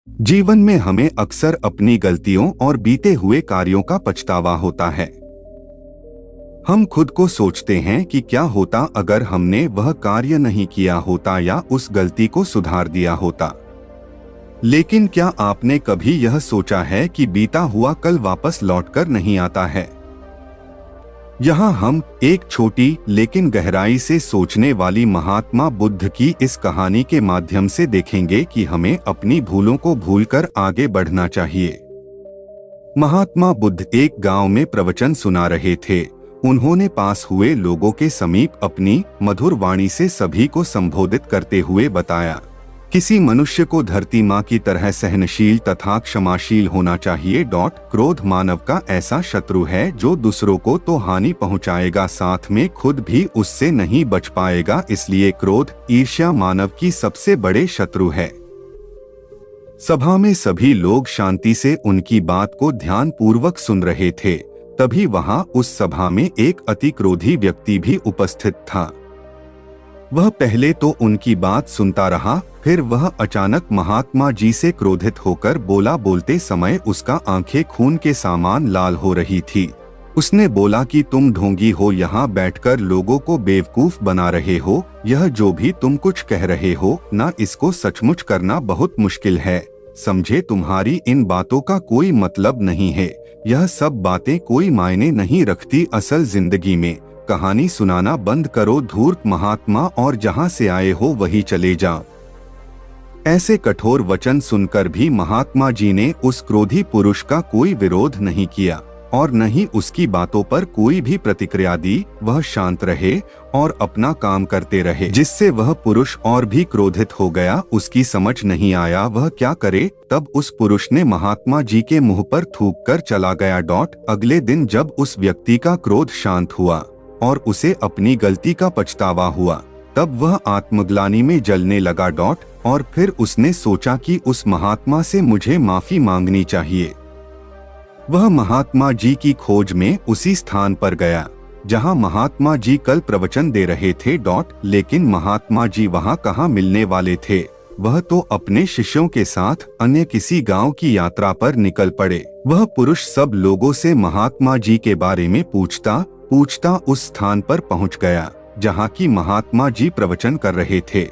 जीवन में हमें अक्सर अपनी गलतियों और बीते हुए कार्यों का पछतावा होता है। हम खुद को सोचते हैं कि क्या होता अगर हमने वह कार्य नहीं किया होता या उस गलती को सुधार दिया होता। लेकिन क्या आपने कभी यह सोचा है कि बीता हुआ कल वापस लौटकर नहीं आता है? यहाँ हम एक छोटी लेकिन गहराई से सोचने वाली महात्मा बुद्ध की इस कहानी के माध्यम से देखेंगे कि हमें अपनी भूलों को भूलकर आगे बढ़ना चाहिए। महात्मा बुद्ध एक गांव में प्रवचन सुना रहे थे। उन्होंने पास हुए लोगों के समीप अपनी मधुर वाणी से सभी को संबोधित करते हुए बताया, किसी मनुष्य को धरती माँ की तरह सहनशील तथा क्षमाशील होना चाहिए। क्रोध मानव का ऐसा शत्रु है जो दूसरों को तो हानि पहुँचाएगा, साथ में खुद भी उससे नहीं बच पाएगा। इसलिए क्रोध, ईर्ष्या मानव की सबसे बड़े शत्रु है। सभा में सभी लोग शांति से उनकी बात को ध्यान पूर्वक सुन रहे थे। तभी वहां उस सभा में एक अति क्रोधी व्यक्ति भी उपस्थित था। वह पहले तो उनकी बात सुनता रहा, फिर वह अचानक महात्मा जी से क्रोधित होकर बोला। बोलते समय उसका आंखें खून के समान लाल हो रही थी। उसने बोला कि तुम ढोंगी हो, यहाँ बैठकर लोगों को बेवकूफ बना रहे हो। यह जो भी तुम कुछ कह रहे हो ना, इसको सचमुच करना बहुत मुश्किल है। समझे, तुम्हारी इन बातों का कोई मतलब नहीं है। यह सब बातें कोई मायने नहीं रखती असल जिंदगी में। कहानी सुनाना बंद करो धूर्त महात्मा, और जहाँ से आए हो वही चले जाओ। ऐसे कठोर वचन सुनकर भी महात्मा जी ने उस क्रोधी पुरुष का कोई विरोध नहीं किया और न ही उसकी बातों पर कोई भी प्रतिक्रिया दी। वह शांत रहे और अपना काम करते रहे, जिससे वह पुरुष और भी क्रोधित हो गया। उसकी समझ नहीं आया वह क्या करे। तब उस पुरुष ने महात्मा जी के मुंह पर थूक कर चला गया। अगले दिन जब उस व्यक्ति का क्रोध शांत हुआ और उसे अपनी गलती का पछतावा हुआ, तब वह आत्मग्लानि में जलने लगा। और फिर उसने सोचा कि उस महात्मा से मुझे माफी मांगनी चाहिए। वह महात्मा जी की खोज में उसी स्थान पर गया जहां महात्मा जी कल प्रवचन दे रहे थे। लेकिन महात्मा जी वहां कहाँ मिलने वाले थे। वह तो अपने शिष्यों के साथ अन्य किसी गांव की यात्रा पर निकल पड़े। वह पुरुष सब लोगों से महात्मा जी के बारे में पूछता उस स्थान पर पहुंच गया जहां की महात्मा जी प्रवचन कर रहे थे।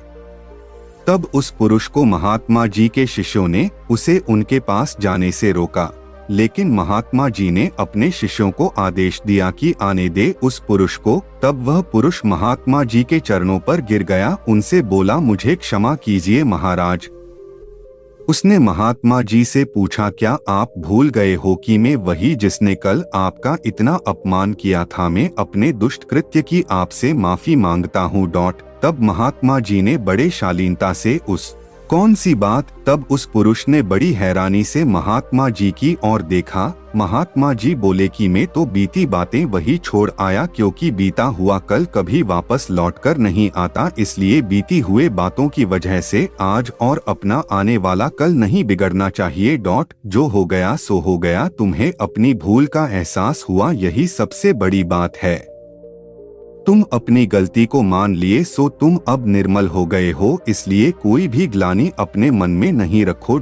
तब उस पुरुष को महात्मा जी के शिष्यों ने उसे उनके पास जाने से रोका, लेकिन महात्मा जी ने अपने शिष्यों को आदेश दिया कि आने दे उस पुरुष को। तब वह पुरुष महात्मा जी के चरणों पर गिर गया। उनसे बोला, मुझे क्षमा कीजिए महाराज। उसने महात्मा जी से पूछा, क्या आप भूल गए हो कि मैं वही जिसने कल आपका इतना अपमान किया था? मैं अपने दुष्ट कृत्य की आपसे माफी मांगता हूँ। तब महात्मा जी ने बड़े शालीनता से उस कौन सी बात? तब उस पुरुष ने बड़ी हैरानी से महात्मा जी की ओर देखा। महात्मा जी बोले कि मैं तो बीती बातें वही छोड़ आया, क्योंकि बीता हुआ कल कभी वापस लौटकर नहीं आता। इसलिए बीती हुए बातों की वजह से आज और अपना आने वाला कल नहीं बिगड़ना चाहिए। जो हो गया सो हो गया। तुम्हें अपनी भूल का एहसास हुआ, यही सबसे बड़ी बात है। तुम अपनी गलती को मान लिए, सो तुम अब निर्मल हो गए हो। इसलिए कोई भी ग्लानि अपने मन में नहीं रखो।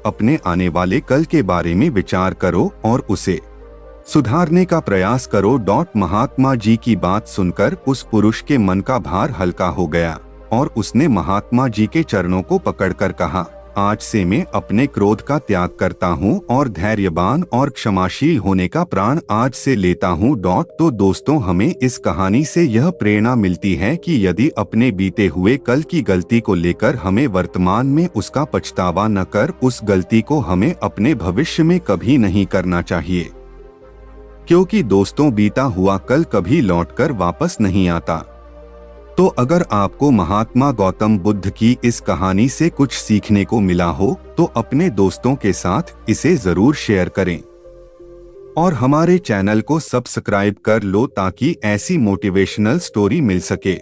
अपने आने वाले कल के बारे में विचार करो और उसे सुधारने का प्रयास करो। महात्मा जी की बात सुनकर उस पुरुष के मन का भार हल्का हो गया और उसने महात्मा जी के चरणों को पकड़कर कहा, आज से मैं अपने क्रोध का त्याग करता हूँ और धैर्यवान और क्षमाशील होने का प्राण आज से लेता हूँ। तो दोस्तों, हमें इस कहानी से यह प्रेरणा मिलती है कि यदि अपने बीते हुए कल की गलती को लेकर हमें वर्तमान में उसका पछतावा न कर, उस गलती को हमें अपने भविष्य में कभी नहीं करना चाहिए। क्योंकि दोस्तों, बीता हुआ कल कभी लौटकर वापस नहीं आता। तो अगर आपको महात्मा गौतम बुद्ध की इस कहानी से कुछ सीखने को मिला हो तो अपने दोस्तों के साथ इसे जरूर शेयर करें और हमारे चैनल को सब्सक्राइब कर लो ताकि ऐसी मोटिवेशनल स्टोरी मिल सके।